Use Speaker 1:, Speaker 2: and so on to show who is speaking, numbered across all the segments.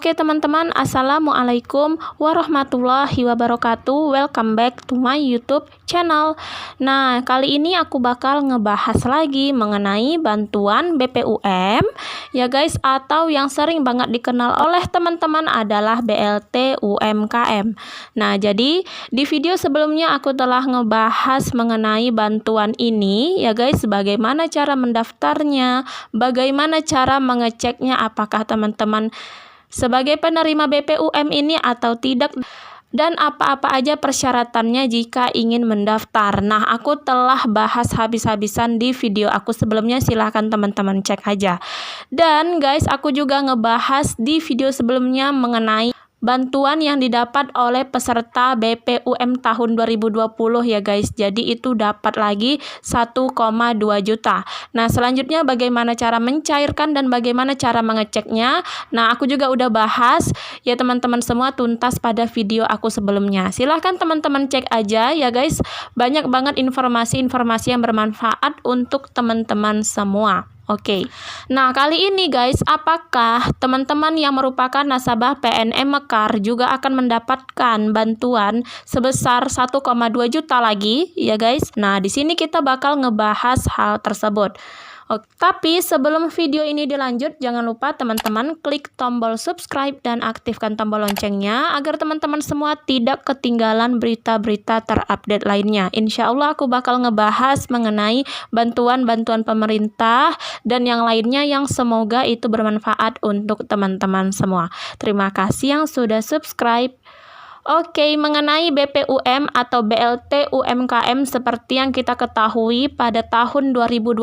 Speaker 1: Oke teman-teman, assalamualaikum warahmatullahi wabarakatuh. Welcome back to my YouTube channel. Nah, kali ini aku bakal ngebahas lagi mengenai bantuan BPUM ya guys, atau yang sering banget dikenal oleh teman-teman adalah BLT UMKM. Nah, jadi di video sebelumnya aku telah ngebahas mengenai bantuan ini ya guys, bagaimana cara mendaftarnya, bagaimana cara mengeceknya apakah teman-teman sebagai penerima BPUM ini atau tidak, dan apa-apa aja persyaratannya jika ingin mendaftar. Nah, aku telah bahas habis-habisan di video aku sebelumnya, silahkan teman-teman cek aja. Dan guys, aku juga ngebahas di video sebelumnya mengenai bantuan yang didapat oleh peserta BPUM tahun 2020 ya guys. Jadi itu dapat lagi 1,2 juta. Nah, selanjutnya bagaimana cara mencairkan dan bagaimana cara mengeceknya. Nah, aku juga udah bahas ya teman-teman semua tuntas pada video aku sebelumnya. Silahkan teman-teman cek aja ya guys. Banyak banget informasi-informasi yang bermanfaat untuk teman-teman semua. Oke. Nah, kali ini guys, apakah teman-teman yang merupakan nasabah PNM Mekar juga akan mendapatkan bantuan sebesar 1,2 juta lagi ya guys? Nah, di sini kita bakal ngebahas hal tersebut. Oke, tapi sebelum video ini dilanjut, jangan lupa teman-teman klik tombol subscribe dan aktifkan tombol loncengnya agar teman-teman semua tidak ketinggalan berita-berita terupdate lainnya. Insya Allah aku bakal ngebahas mengenai bantuan-bantuan pemerintah dan yang lainnya yang semoga itu bermanfaat untuk teman-teman semua. Terima kasih yang sudah subscribe. Oke, mengenai BPUM atau BLT UMKM seperti yang kita ketahui pada tahun 2020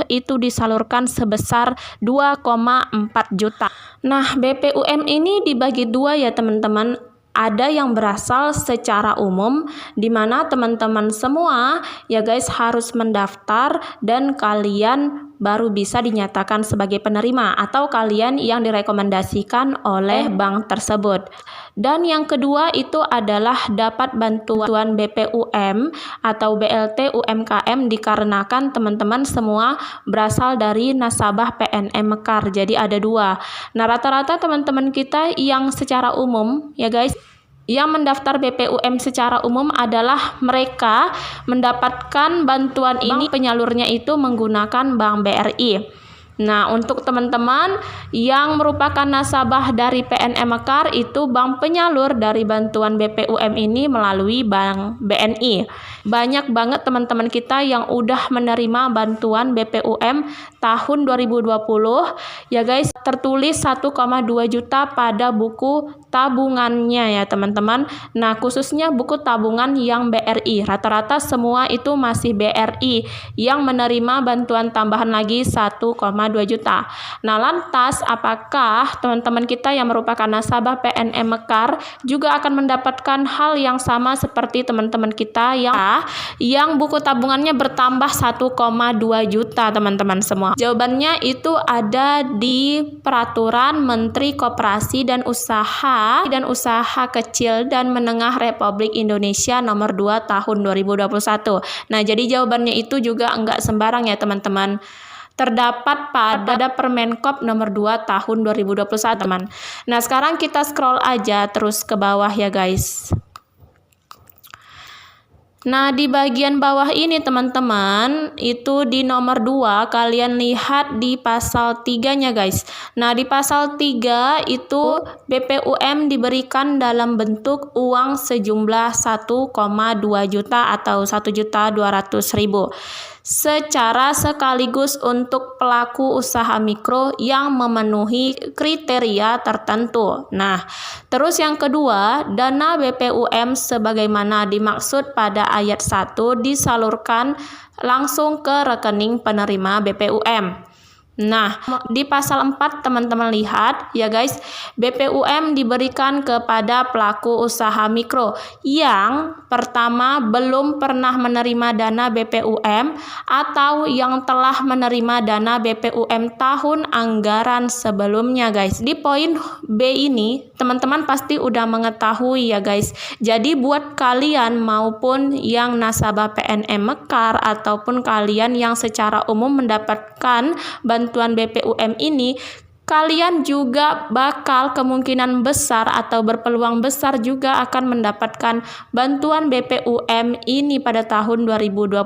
Speaker 1: itu disalurkan sebesar 2,4 juta. Nah, BPUM ini dibagi dua ya teman-teman. Ada yang berasal secara umum, di mana teman-teman semua ya guys harus mendaftar dan kalian baru bisa dinyatakan sebagai penerima atau kalian yang direkomendasikan oleh bank tersebut. Dan yang kedua itu adalah dapat bantuan BPUM atau BLT UMKM dikarenakan teman-teman semua berasal dari nasabah PNM Mekar. Jadi ada dua. Nah, rata-rata teman-teman kita yang secara umum ya guys, yang mendaftar BPUM secara umum adalah mereka mendapatkan bantuan ini penyalurnya itu menggunakan Bank BRI. Nah, untuk teman-teman yang merupakan nasabah dari PNM Mekar itu bank penyalur dari bantuan BPUM ini melalui Bank BNI. Banyak banget teman-teman kita yang udah menerima bantuan BPUM tahun 2020 ya guys, tertulis 1,2 juta pada buku tabungannya ya teman-teman. Nah, khususnya buku tabungan yang BRI, rata-rata semua itu masih BRI yang menerima bantuan tambahan lagi 1,2 juta. Nah, lantas apakah teman-teman kita yang merupakan nasabah PNM Mekar juga akan mendapatkan hal yang sama seperti teman-teman kita yang buku tabungannya bertambah 1,2 juta teman-teman semua? Jawabannya itu ada di Peraturan Menteri Koperasi dan Usaha Kecil dan Menengah Republik Indonesia nomor 2 tahun 2021. Nah, jadi jawabannya itu juga enggak sembarang ya teman-teman. Terdapat pada Permenkop nomor 2 tahun 2021 teman. Nah, sekarang kita scroll aja terus ke bawah ya guys. Nah, di bagian bawah ini teman-teman, itu di nomor 2 kalian lihat di pasal 3-nya guys. Nah, di pasal 3 itu BPUM diberikan dalam bentuk uang sejumlah 1,2 juta atau 1.200.000 secara sekaligus untuk pelaku usaha mikro yang memenuhi kriteria tertentu. Nah, terus yang kedua, dana BPUM sebagaimana dimaksud pada ayat 1 disalurkan langsung ke rekening penerima BPUM. Nah, di pasal 4 teman-teman lihat ya guys, BPUM diberikan kepada pelaku usaha mikro yang pertama belum pernah menerima dana BPUM atau yang telah menerima dana BPUM tahun anggaran sebelumnya guys. Di poin B ini teman-teman pasti udah mengetahui ya guys. Jadi buat kalian maupun yang nasabah PNM Mekar ataupun kalian yang secara umum mendapatkan bantuan BPUM ini, kalian juga bakal kemungkinan besar atau berpeluang besar juga akan mendapatkan bantuan BPUM ini pada tahun 2021.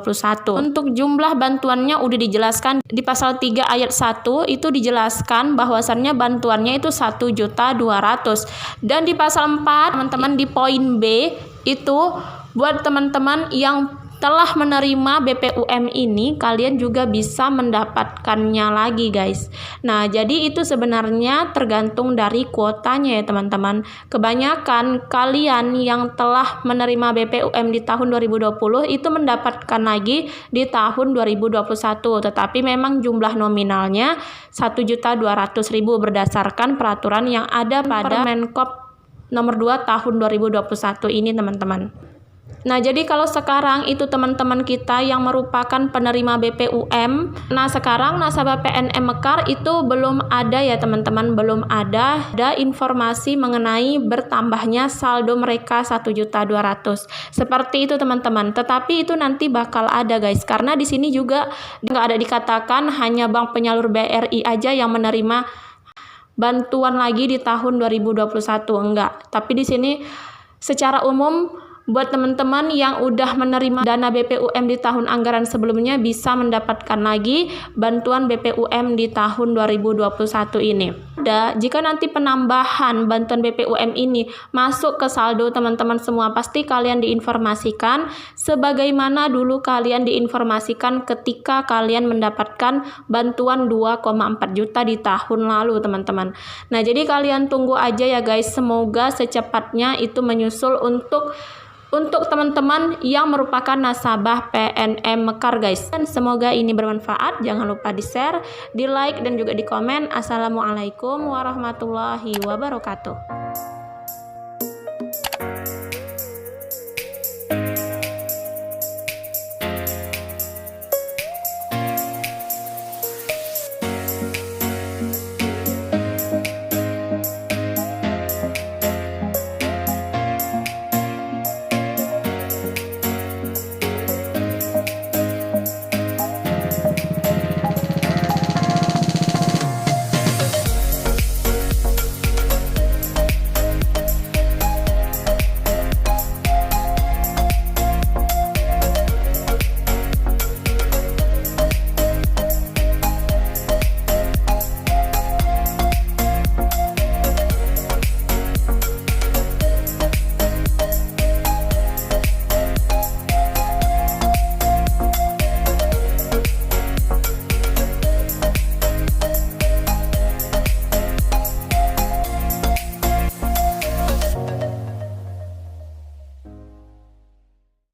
Speaker 1: Untuk jumlah bantuannya udah dijelaskan di pasal 3 ayat 1, itu dijelaskan bahwasannya bantuannya itu 1.200.000. Dan di pasal 4 teman-teman di poin B itu buat teman-teman yang telah menerima BPUM ini, kalian juga bisa mendapatkannya lagi guys. Nah, jadi itu sebenarnya tergantung dari kuotanya ya teman-teman. Kebanyakan kalian yang telah menerima BPUM di tahun 2020 itu mendapatkan lagi di tahun 2021. Tetapi memang jumlah nominalnya 1.200.000 berdasarkan peraturan yang ada pada Permenkop nomor 2 tahun 2021 ini teman-teman. Nah, jadi kalau sekarang itu teman-teman kita yang merupakan penerima BPUM, nah sekarang nasabah PNM Mekar itu belum ada ya teman-teman, belum ada informasi mengenai bertambahnya saldo mereka 1.200.000. Seperti itu teman-teman. Tetapi itu nanti bakal ada guys, karena di sini juga nggak ada dikatakan hanya bank penyalur BRI aja yang menerima bantuan lagi di tahun 2021, enggak. Tapi di sini secara umum buat teman-teman yang udah menerima dana BPUM di tahun anggaran sebelumnya bisa mendapatkan lagi bantuan BPUM di tahun 2021 ini. Jika nanti penambahan bantuan BPUM ini masuk ke saldo teman-teman semua, pasti kalian diinformasikan sebagaimana dulu kalian diinformasikan ketika kalian mendapatkan bantuan 2,4 juta di tahun lalu teman-teman. Nah, jadi kalian tunggu aja ya guys, semoga secepatnya itu menyusul untuk teman-teman yang merupakan nasabah PNM Mekar guys. Dan semoga ini bermanfaat. Jangan lupa di-share, di-like dan juga di komen. Assalamualaikum warahmatullahi wabarakatuh.